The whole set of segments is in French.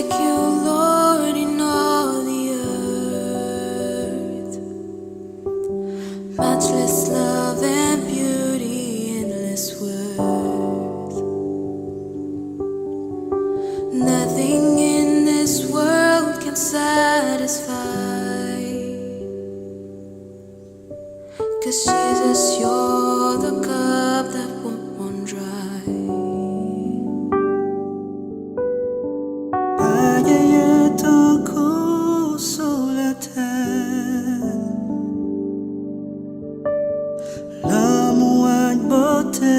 like you, Lord, in all the earth. Matchless love and beauty, endless worth. Nothing in this world can satisfy. 'Cause Jesus, you're the cup that won't run dry. Pagaille ton cou sur la terre, l'amour avec beauté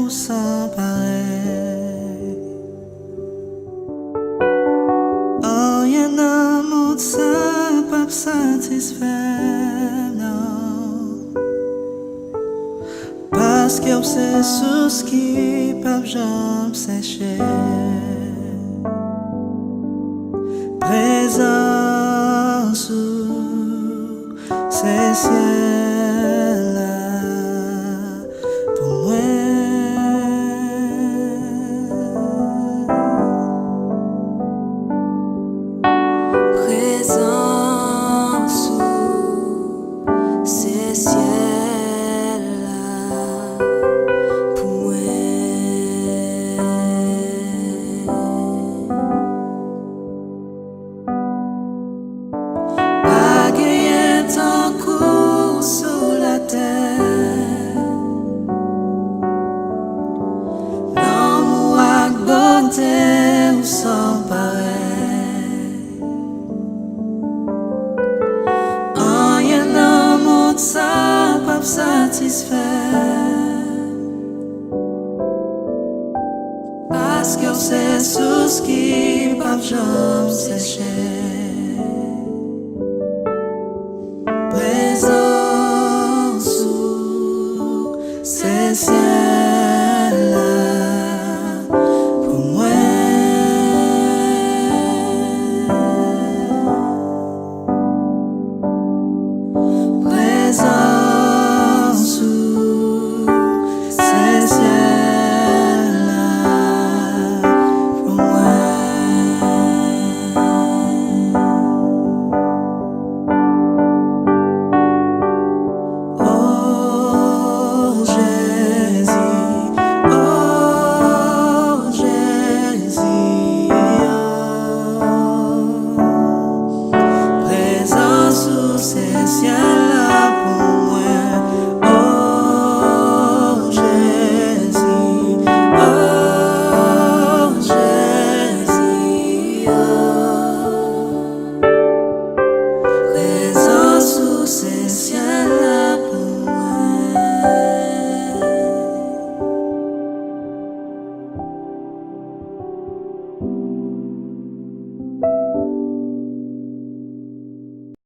ou sans pareil. Rien d'amour ça pas satisfaire, non. Parce que c'est sous ce qui peuvent jamais sécher. Présence sous ces ciels-là pour moi. Présence sous ces ciels-là pour moi. L'amour avec beauté ou sans pareil. Rien d'amour ça pas satisfaire. Parce que c'est sous ce qui pas jamais sécher.